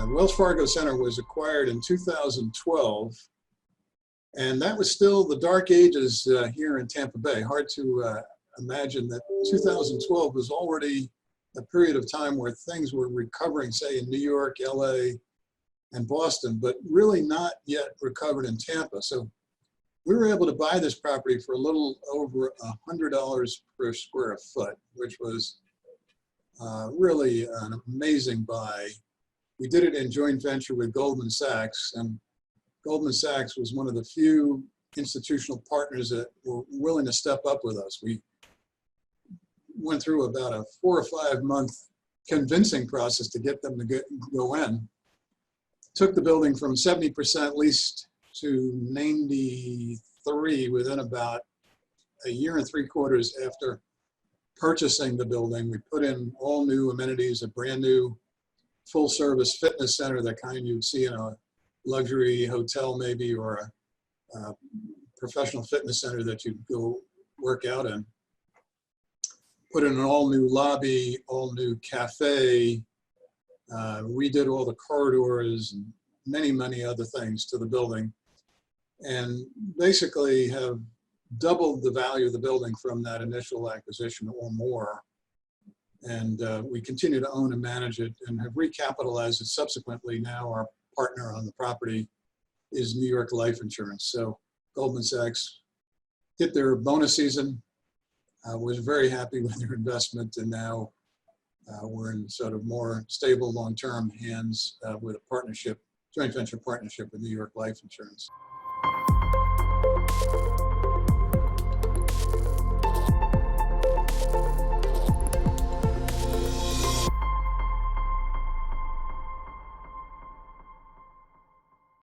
Wells Fargo Center was acquired in 2012, and that was still the dark ages here in Tampa Bay. Hard to imagine that 2012 was already a period of time where things were recovering, say, in New York, LA, and Boston, but really not yet recovered in Tampa. So we were able to buy this property for a little over $100 per square foot, which was really an amazing buy. We did it in joint venture with Goldman Sachs, and Goldman Sachs was one of the few institutional partners that were willing to step up with us. We went through about a 4 or 5 month convincing process to get them to go in. Took the building from 70% leased to 93 within about a year and 3/4 after purchasing the building. We put in all new amenities, a brand new full service fitness center, the kind you'd see in a luxury hotel maybe, or a professional fitness center that you'd go work out in. Put in an all new lobby, all new cafe, redid all the corridors and many other things to the building, and basically have doubled the value of the building from that initial acquisition or more. And we continue to own and manage it and have recapitalized it subsequently. Now our partner on the property is New York Life Insurance. So Goldman Sachs hit their bonus season, was very happy with their investment, and now we're in sort of more stable long-term hands with a partnership, joint venture partnership with New York Life Insurance.